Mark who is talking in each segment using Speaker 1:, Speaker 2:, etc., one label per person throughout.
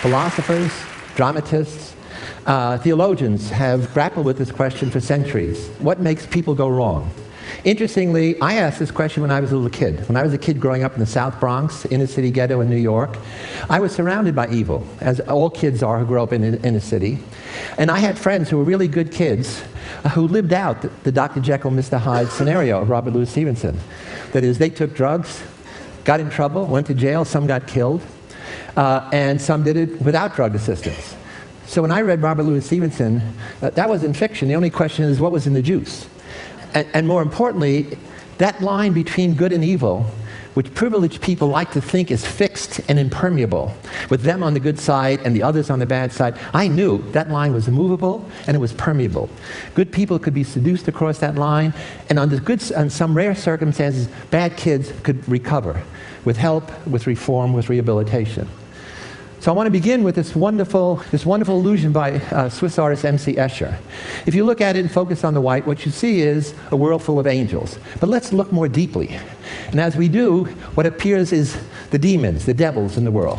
Speaker 1: Philosophers, dramatists, theologians have grappled with this question for centuries. What makes people go wrong? Interestingly, I asked this question when I was a little kid. When I was a kid growing up in the South Bronx, inner city ghetto in New York, I was surrounded by evil, as all kids are who grow up in a city. And I had friends who were really good kids who lived out the Dr. Jekyll, Mr. Hyde scenario of Robert Louis Stevenson. That is, they took drugs, got in trouble, went to jail, some got killed, and some did it without drug assistance. So when I read Robert Louis Stevenson, that wasn't fiction. The only question is, what was in the juice? And more importantly, that line between good and evil, which privileged people like to think is fixed and impermeable, with them on the good side and the others on the bad side, I knew that line was immovable and it was permeable. Good people could be seduced across that line, and on some rare circumstances, bad kids could recover with help, with reform, with rehabilitation. So I want to begin with this wonderful illusion by Swiss artist M.C. Escher. If you look at it and focus on the white, what you see is a world full of angels. But let's look more deeply. And as we do, what appears is the demons, the devils in the world.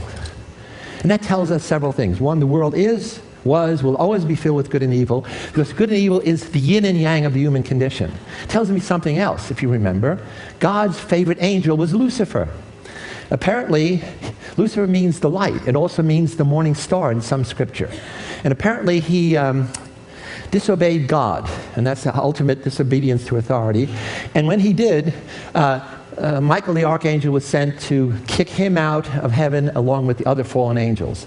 Speaker 1: And that tells us several things. One, the world will always be filled with good and evil, because good and evil is the yin and yang of the human condition. It tells me something else, if you remember. God's favorite angel was Lucifer. Apparently, Lucifer means the light. It also means the morning star in some scripture. And apparently he disobeyed God, and that's the ultimate disobedience to authority. And when he did, Michael the archangel was sent to kick him out of heaven along with the other fallen angels.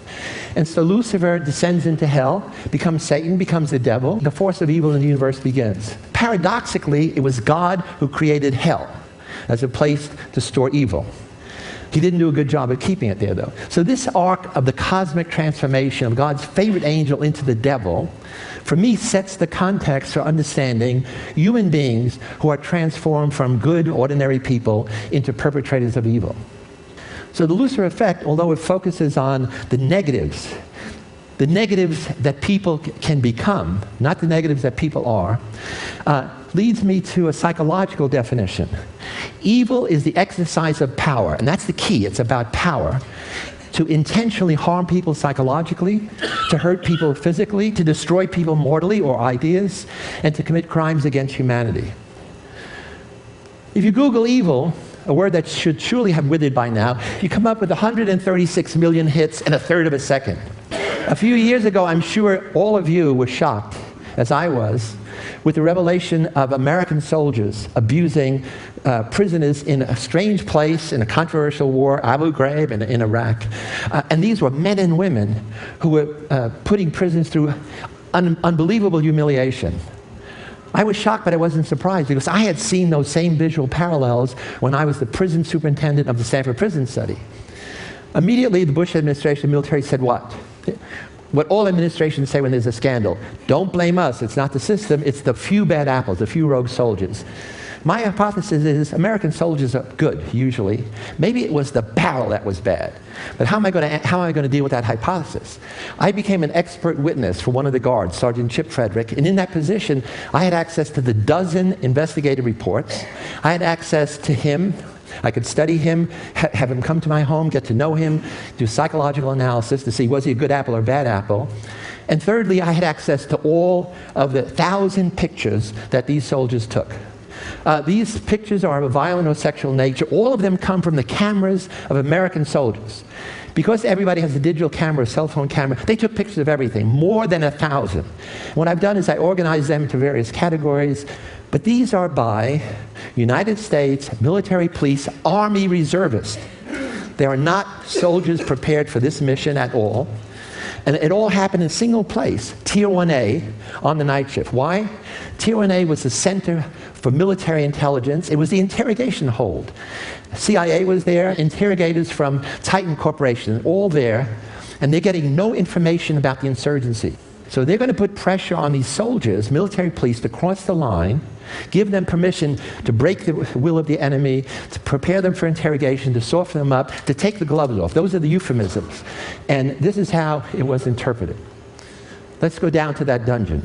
Speaker 1: And so Lucifer descends into hell, becomes Satan, becomes the devil. The force of evil in the universe begins. Paradoxically, it was God who created hell as a place to store evil. He didn't do a good job of keeping it there, though. So this arc of the cosmic transformation of God's favorite angel into the devil, for me, sets the context for understanding human beings who are transformed from good, ordinary people into perpetrators of evil. So the Lucifer effect, although it focuses on the negatives that people can become, not the negatives that people are, leads me to a psychological definition. Evil is the exercise of power, and that's the key. It's about power. To intentionally harm people psychologically, to hurt people physically, to destroy people mortally or ideas, and to commit crimes against humanity. If you Google evil, a word that should surely have withered by now, you come up with 136 million hits in a third of a second. A few years ago, I'm sure all of you were shocked, as I was, with the revelation of American soldiers abusing prisoners in a strange place, in a controversial war, Abu Ghraib in Iraq. And these were men and women who were putting prisoners through unbelievable humiliation. I was shocked, but I wasn't surprised, because I had seen those same visual parallels when I was the prison superintendent of the Stanford Prison Study. Immediately, the Bush administration, military said what? What all administrations say when there's a scandal: don't blame us, it's not the system, it's the few bad apples, the few rogue soldiers. My hypothesis is American soldiers are good, usually. Maybe it was the barrel that was bad. But how am I going to deal with that hypothesis? I became an expert witness for one of the guards, Sergeant Chip Frederick, and in that position, I had access to the dozen investigative reports. I had access to him. I could study him, have him come to my home, get to know him, do psychological analysis to see was he a good apple or a bad apple. And thirdly, I had access to all of the 1,000 pictures that these soldiers took. These pictures are of a violent or sexual nature. All of them come from the cameras of American soldiers. Because everybody has a digital camera, a cell phone camera, they took pictures of everything, more than 1,000. What I've done is I organized them into various categories, but these are by United States military police, Army reservists. They are not soldiers prepared for this mission at all. And it all happened in a single place, Tier 1A, on the night shift. Why? Tier 1A was the center for military intelligence. It was the interrogation hold. CIA was there, interrogators from Titan Corporation, all there, and they're getting no information about the insurgency. So they're going to put pressure on these soldiers, military police, to cross the line, give them permission to break the will of the enemy, to prepare them for interrogation, to soften them up, to take the gloves off. Those are the euphemisms. And this is how it was interpreted. Let's go down to that dungeon.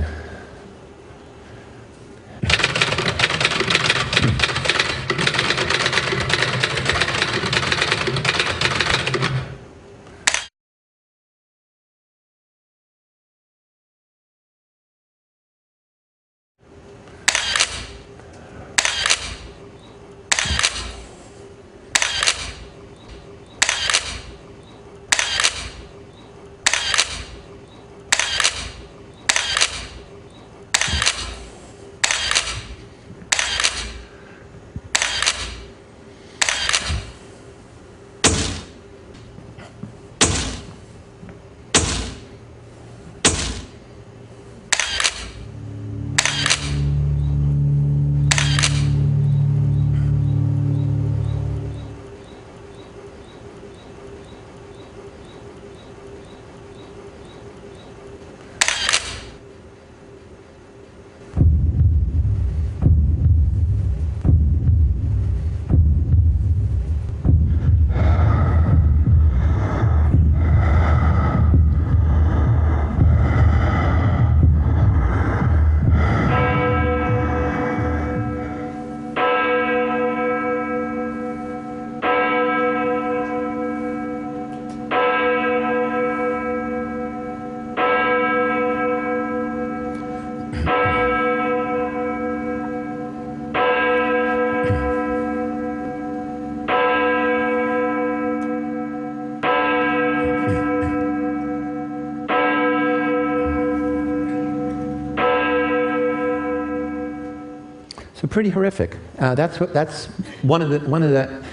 Speaker 1: So pretty horrific. That's one of the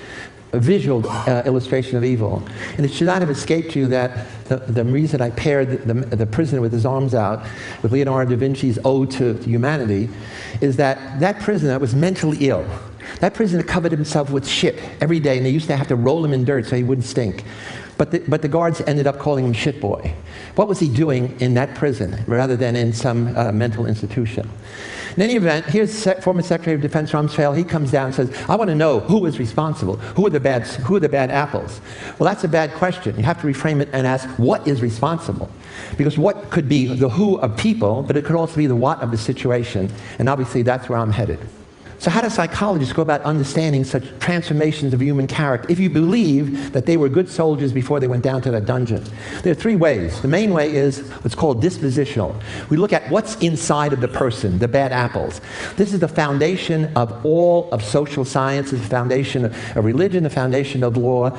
Speaker 1: visual illustration of evil. And it should not have escaped you that the reason I paired the prisoner with his arms out with Leonardo da Vinci's Ode to Humanity is that prisoner was mentally ill. That prisoner covered himself with shit every day, and they used to have to roll him in dirt so he wouldn't stink. But the guards ended up calling him shit boy. What was he doing in that prison rather than in some mental institution? In any event, here's former Secretary of Defense Rumsfeld. He comes down and says, I want to know who was responsible. Who are the bad apples? Well, that's a bad question. You have to reframe it and ask, what is responsible? Because what could be the who of people, but it could also be the what of the situation. And obviously, that's where I'm headed. So how do psychologists go about understanding such transformations of human character if you believe that they were good soldiers before they went down to that dungeon? There are three ways. The main way is what's called dispositional. We look at what's inside of the person, the bad apples. This is the foundation of all of social sciences, the foundation of religion, the foundation of law.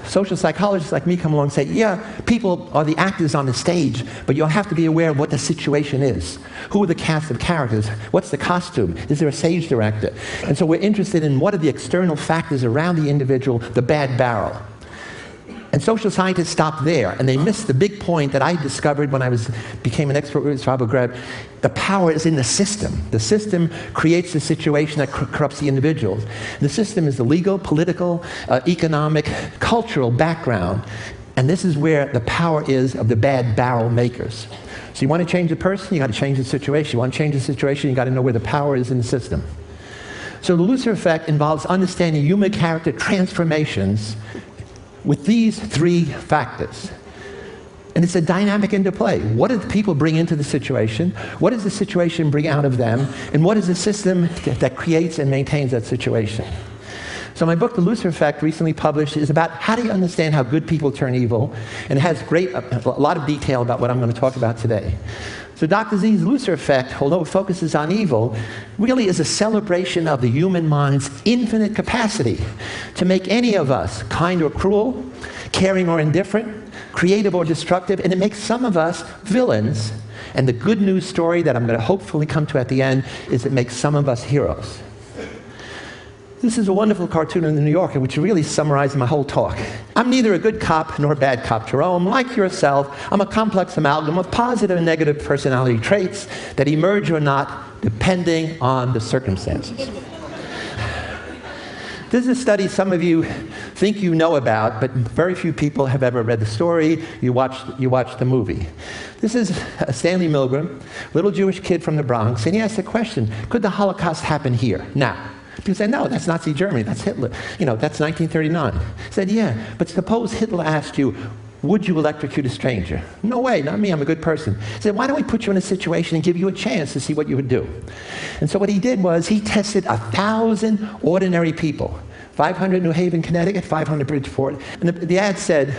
Speaker 1: Social psychologists like me come along and say, yeah, people are the actors on the stage, but you'll have to be aware of what the situation is. Who are the cast of characters? What's the costume? Is there a stage director? And so we're interested in what are the external factors around the individual, the bad barrel. And social scientists stop there, and they miss the big point that I discovered when I became an expert with Robert Greb. The power is in the system. The system creates the situation that corrupts the individuals. The system is the legal, political, economic, cultural background. And this is where the power is of the bad barrel makers. So you want to change the person, you got to change the situation. You want to change the situation, you got to know where the power is in the system. So the Lucifer effect involves understanding human character transformations with these three factors. And it's a dynamic interplay. What do the people bring into the situation? What does the situation bring out of them? And what is the system that creates and maintains that situation? So my book, The Lucifer Effect, recently published, is about how do you understand how good people turn evil, and it has a lot of detail about what I'm going to talk about today. So Dr. Z's Lucifer Effect, although it focuses on evil, really is a celebration of the human mind's infinite capacity to make any of us kind or cruel, caring or indifferent, creative or destructive, and it makes some of us villains. And the good news story that I'm going to hopefully come to at the end is it makes some of us heroes. This is a wonderful cartoon in the New Yorker, which really summarizes my whole talk. I'm neither a good cop nor a bad cop, Jerome. Like yourself, I'm a complex amalgam of positive and negative personality traits that emerge or not, depending on the circumstances. This is a study some of you think you know about, but very few people have ever read the story. You watched the movie. This is Stanley Milgram, little Jewish kid from the Bronx, and he asked the question, could the Holocaust happen here, now? People say, no, that's Nazi Germany, that's Hitler. That's 1939. He said, yeah, but suppose Hitler asked you, would you electrocute a stranger? No way, not me, I'm a good person. He said, why don't we put you in a situation and give you a chance to see what you would do? And so what he did was he tested 1,000 ordinary people, 500 New Haven, Connecticut, 500 Bridgeport. And the ad said,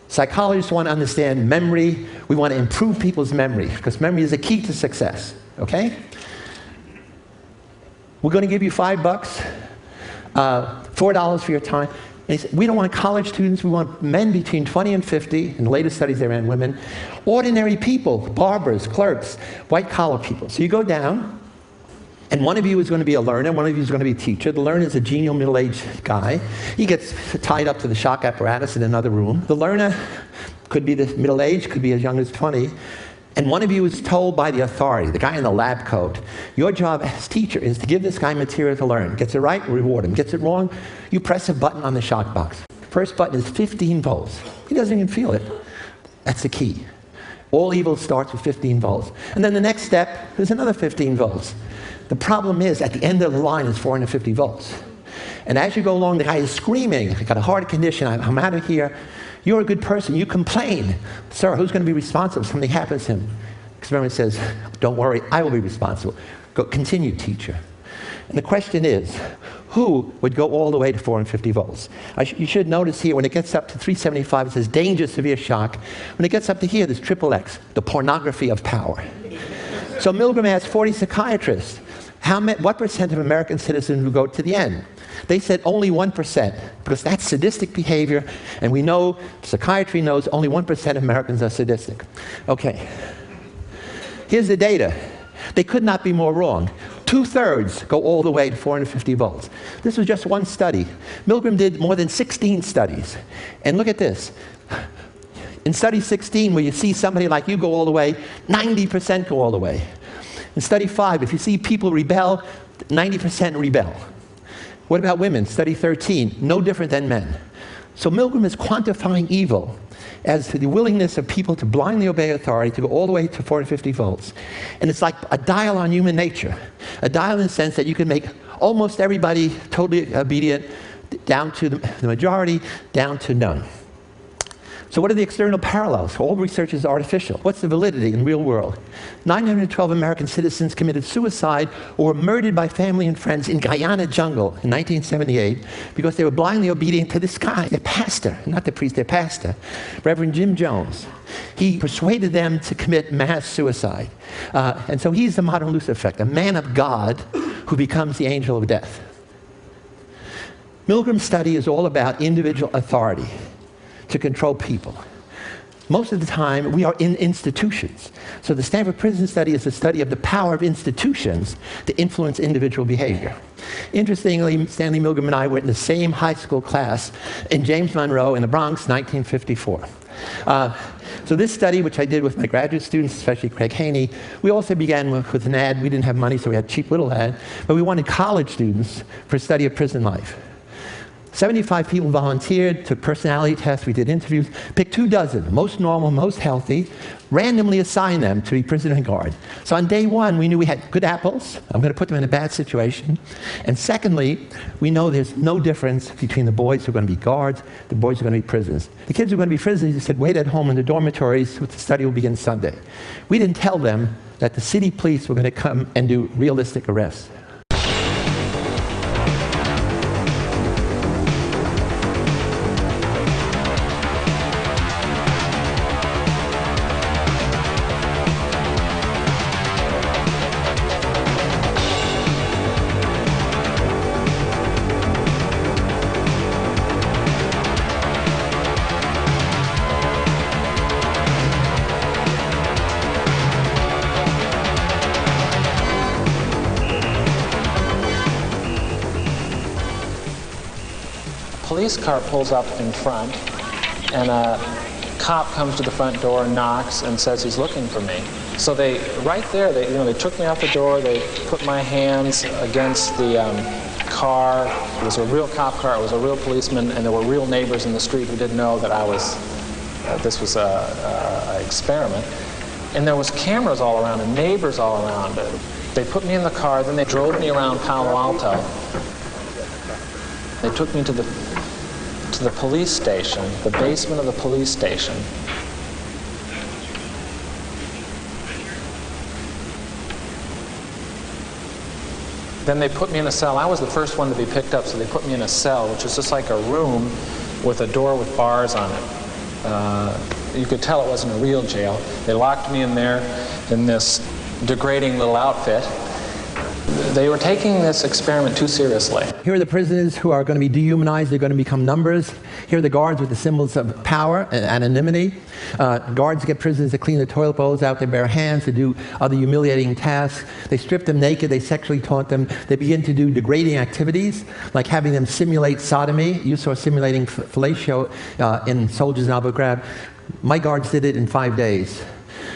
Speaker 1: psychologists want to understand memory. We want to improve people's memory, because memory is the key to success, okay? We're going to give you $5, $4 for your time. And he said, we don't want college students, we want men between 20 and 50. In the latest studies, they ran women. Ordinary people, barbers, clerks, white-collar people. So you go down, and one of you is going to be a learner, one of you is going to be a teacher. The learner is a genial middle-aged guy. He gets tied up to the shock apparatus in another room. The learner could be the middle-aged, could be as young as 20. And one of you is told by the authority, the guy in the lab coat, your job as teacher is to give this guy material to learn. Gets it right, reward him. Gets it wrong, you press a button on the shock box. First button is 15 volts. He doesn't even feel it. That's the key. All evil starts with 15 volts. And then the next step is another 15 volts. The problem is, at the end of the line is 450 volts. And as you go along, the guy is screaming, I got a heart condition, I'm out of here. You're a good person, you complain. Sir, who's going to be responsible if something happens to him? Experiment says, don't worry, I will be responsible. Go, continue, teacher. And the question is, who would go all the way to 450 volts? You should notice here, when it gets up to 375, it says danger, severe shock. When it gets up to here, there's XXX, the pornography of power. So Milgram asked 40 psychiatrists, what percent of American citizens would go to the end? They said only 1%, because that's sadistic behavior, and we know, psychiatry knows, only 1% of Americans are sadistic. Okay. Here's the data. They could not be more wrong. 2/3 go all the way to 450 volts. This was just one study. Milgram did more than 16 studies. And look at this. In study 16, where you see somebody like you go all the way, 90% go all the way. In study 5, if you see people rebel, 90% rebel. What about women? Study 13, no different than men. So Milgram is quantifying evil as to the willingness of people to blindly obey authority, to go all the way to 450 volts. And it's like a dial on human nature. A dial in the sense that you can make almost everybody totally obedient, down to the majority, down to none. So what are the external parallels? All research is artificial. What's the validity in the real world? 912 American citizens committed suicide or were murdered by family and friends in Guyana jungle in 1978 because they were blindly obedient to this guy, their pastor, not the priest, their pastor, Reverend Jim Jones. He persuaded them to commit mass suicide. And so he's the modern Lucifer, a man of God who becomes the angel of death. Milgram's study is all about individual authority to control people. Most of the time, we are in institutions. So the Stanford Prison Study is a study of the power of institutions to influence individual behavior. Interestingly, Stanley Milgram and I were in the same high school class in James Monroe in the Bronx, 1954. So this study, which I did with my graduate students, especially Craig Haney, we also began with an ad. We didn't have money, so we had a cheap little ad. But we wanted college students for a study of prison life. 75 people volunteered, took personality tests, we did interviews, picked 24, most normal, most healthy, randomly assigned them to be prisoner guard. So on day one, we knew we had good apples. I'm going to put them in a bad situation. And secondly, we know there's no difference between the boys who are going to be guards, the boys who are going to be prisoners. The kids who are going to be prisoners, they said, wait at home in the dormitories, the study will begin Sunday. We didn't tell them that the city police were going to come and do realistic arrests.
Speaker 2: Police car pulls up in front, and a cop comes to the front door and knocks and says he's looking for me. So they, right there, they took me out the door. They put my hands against the car. It was a real cop car. It was a real policeman, and there were real neighbors in the street who didn't know that I was. This was an experiment. And there was cameras all around and neighbors all around. They put me in the car. Then they drove me around Palo Alto. They took me to the police station, the basement of the police station. Then they put me in a cell. I was the first one to be picked up, so they put me in a cell, which was just like a room with a door with bars on it. You could tell it wasn't a real jail. They locked me in there in this degrading little outfit. They were taking this experiment too seriously.
Speaker 1: Here are the prisoners who are going to be dehumanized. They're going to become numbers. Here are the guards with the symbols of power and anonymity. Guards get prisoners to clean the toilet bowls out their bare hands, to do other humiliating tasks. They strip them naked. They sexually taunt them. They begin to do degrading activities, like having them simulate sodomy. You saw simulating fellatio in soldiers in Abu Ghraib. My guards did it in 5 days.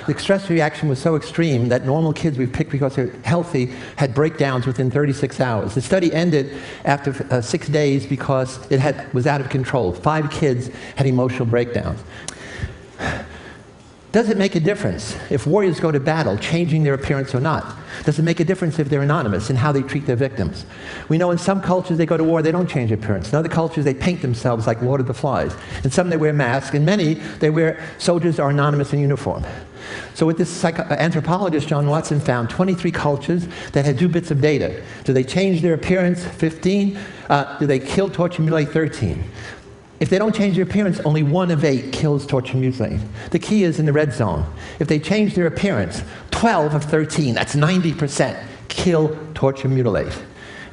Speaker 1: The stress reaction was so extreme that normal kids we picked because they're healthy had breakdowns within 36 hours. The study ended after 6 days because it was out of control. 5 kids had emotional breakdowns. Does it make a difference if warriors go to battle, changing their appearance or not? Does it make a difference if they're anonymous in how they treat their victims? We know in some cultures they go to war, they don't change appearance. In other cultures they paint themselves like Lord of the Flies. In some they wear masks. In many, soldiers are anonymous in uniform. So with this anthropologist, John Watson, found 23 cultures that had 2 bits of data. Do they change their appearance? 15. Do they kill, torture, mutilate? 13. If they don't change their appearance, only 1 of 8 kills, torture, mutilate. The key is in the red zone. If they change their appearance, 12 of 13, that's 90%, kill, torture, mutilate.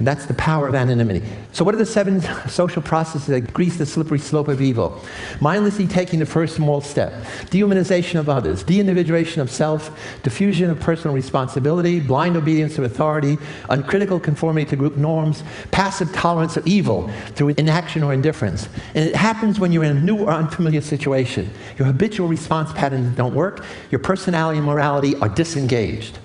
Speaker 1: And that's the power of anonymity. So what are the 7 social processes that grease the slippery slope of evil? Mindlessly taking the first small step. Dehumanization of others. De-individuation of self. Diffusion of personal responsibility. Blind obedience to authority. Uncritical conformity to group norms. Passive tolerance of evil through inaction or indifference. And it happens when you're in a new or unfamiliar situation. Your habitual response patterns don't work. Your personality and morality are disengaged.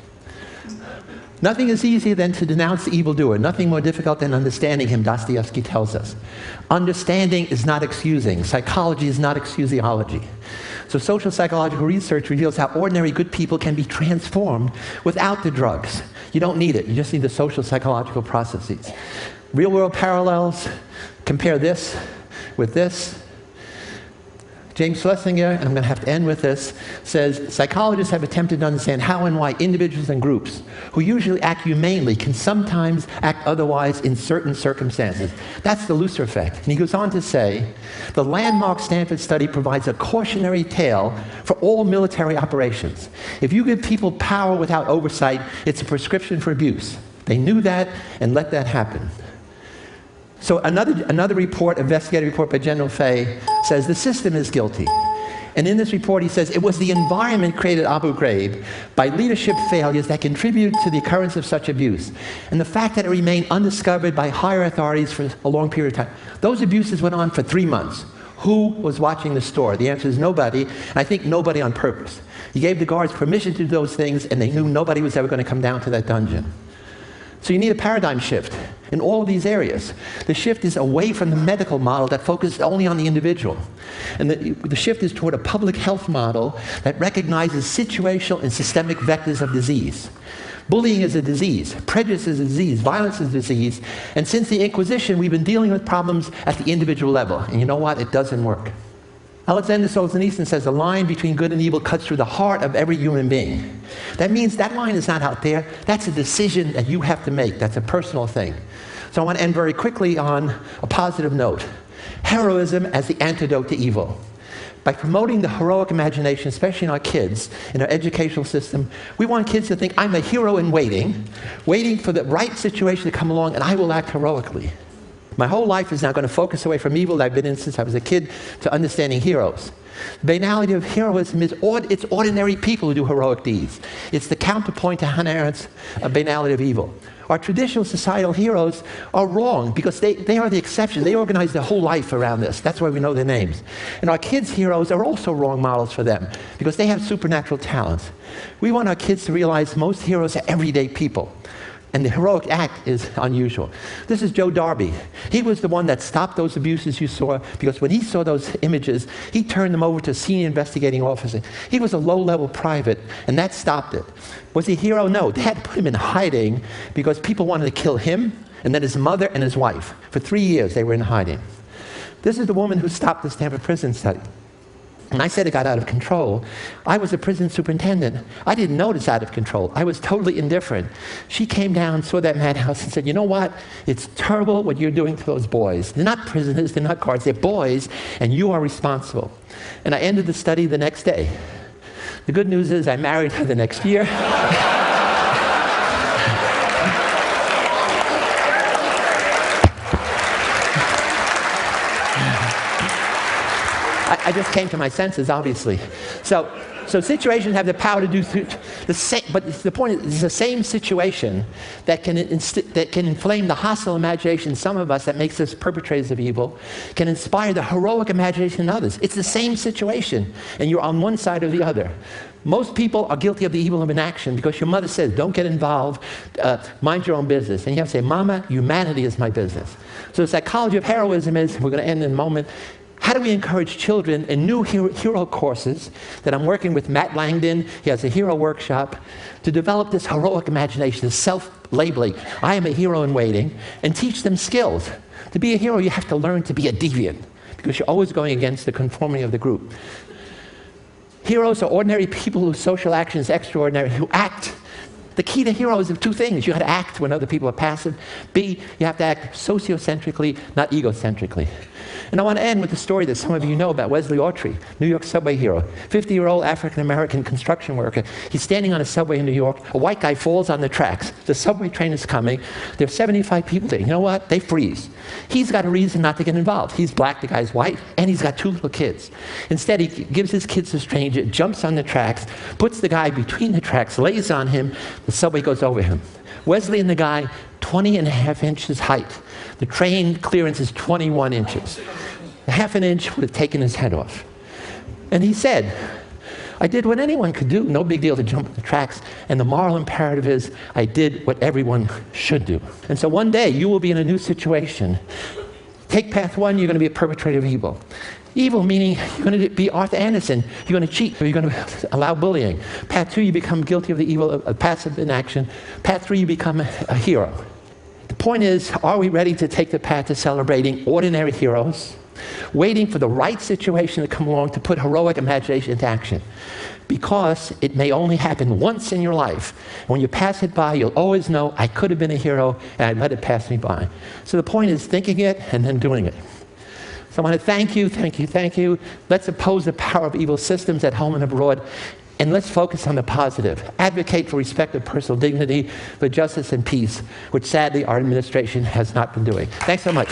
Speaker 1: Nothing is easier than to denounce the evildoer. Nothing more difficult than understanding him, Dostoevsky tells us. Understanding is not excusing. Psychology is not excusiology. So social psychological research reveals how ordinary good people can be transformed without the drugs. You don't need it. You just need the social psychological processes. Real-world parallels. Compare this with this. James Schlesinger, and I'm going to have to end with this, says, psychologists have attempted to understand how and why individuals and groups who usually act humanely can sometimes act otherwise in certain circumstances. That's the Lucifer effect. And he goes on to say, the landmark Stanford study provides a cautionary tale for all military operations. If you give people power without oversight, it's a prescription for abuse. They knew that and let that happen. So another report, investigative report by General Fay, says the system is guilty. And in this report he says it was the environment created Abu Ghraib by leadership failures that contributed to the occurrence of such abuse. And the fact that it remained undiscovered by higher authorities for a long period of time. Those abuses went on for 3 months. Who was watching the store? The answer is nobody, and I think nobody on purpose. He gave the guards permission to do those things, and they knew nobody was ever going to come down to that dungeon. So you need a paradigm shift in all of these areas. The shift is away from the medical model that focuses only on the individual. And the shift is toward a public health model that recognizes situational and systemic vectors of disease. Bullying is a disease, prejudice is a disease, violence is a disease, and since the Inquisition we've been dealing with problems at the individual level. And you know what? It doesn't work. Alexander Solzhenitsyn says the line between good and evil cuts through the heart of every human being. That means that line is not out there. That's a decision that you have to make. That's a personal thing. So I want to end very quickly on a positive note. Heroism as the antidote to evil. By promoting the heroic imagination, especially in our kids, in our educational system, we want kids to think, I'm a hero in waiting for the right situation to come along, and I will act heroically. My whole life is now going to focus away from evil that I've been in since I was a kid to understanding heroes. The banality of heroism is it's ordinary people who do heroic deeds. It's the counterpoint to Hannah Arendt's banality of evil. Our traditional societal heroes are wrong because they are the exception. They organize their whole life around this. That's why we know their names. And our kids' heroes are also wrong models for them because they have supernatural talents. We want our kids to realize most heroes are everyday people. And the heroic act is unusual. This is Joe Darby. He was the one that stopped those abuses you saw because when he saw those images, he turned them over to a senior investigating officer. He was a low-level private, and that stopped it. Was he a hero? No. They had to put him in hiding because people wanted to kill him and then his mother and his wife. For 3 years, they were in hiding. This is the woman who stopped the Stanford prison study. And I said it got out of control. I was a prison superintendent. I didn't know it's out of control. I was totally indifferent. She came down, saw that madhouse, and said, you know what? It's terrible what you're doing to those boys. They're not prisoners, they're not guards, they're boys, and you are responsible. And I ended the study the next day. The good news is I married her the next year. I just came to my senses, obviously. So situations have the power to do the same, but the point is, it's the same situation that can inflame the hostile imagination in some of us that makes us perpetrators of evil, can inspire the heroic imagination in others. It's the same situation, and you're on one side or the other. Most people are guilty of the evil of inaction because your mother says, don't get involved, mind your own business. And you have to say, Mama, humanity is my business. So the psychology of heroism is, we're going to end in a moment, how do we encourage children in new hero courses that I'm working with Matt Langdon, he has a hero workshop, to develop this heroic imagination, this self-labeling, I am a hero in waiting, and teach them skills. To be a hero, you have to learn to be a deviant, because you're always going against the conformity of the group. Heroes are ordinary people whose social action is extraordinary, who act. The key to heroes is 2 things. You have to act when other people are passive. B, you have to act sociocentrically, not egocentrically. And I want to end with the story that some of you know about Wesley Autry, New York subway hero, 50-year-old African-American construction worker. He's standing on a subway in New York. A white guy falls on the tracks. The subway train is coming. There are 75 people there. You know what? They freeze. He's got a reason not to get involved. He's black, the guy's white, and he's got 2 little kids. Instead, he gives his kids to a stranger, jumps on the tracks, puts the guy between the tracks, lays on him. The subway goes over him. Wesley and the guy, 20.5 inches height. The train clearance is 21 inches. A half an inch would have taken his head off. And he said, I did what anyone could do. No big deal to jump the tracks. And the moral imperative is, I did what everyone should do. And so one day, you will be in a new situation. Take path 1, you're going to be a perpetrator of evil. Evil meaning you're going to be Arthur Anderson. You're going to cheat, or you're going to allow bullying. Path 2, you become guilty of the evil of passive inaction. Path 3, you become a hero. The point is, are we ready to take the path to celebrating ordinary heroes, waiting for the right situation to come along to put heroic imagination into action? Because it may only happen once in your life. When you pass it by, you'll always know, I could have been a hero, and I let it pass me by. So the point is thinking it and then doing it. So I want to thank you, thank you, thank you. Let's oppose the power of evil systems at home and abroad, and let's focus on the positive. Advocate for respect of personal dignity, for justice and peace, which sadly our administration has not been doing. Thanks so much.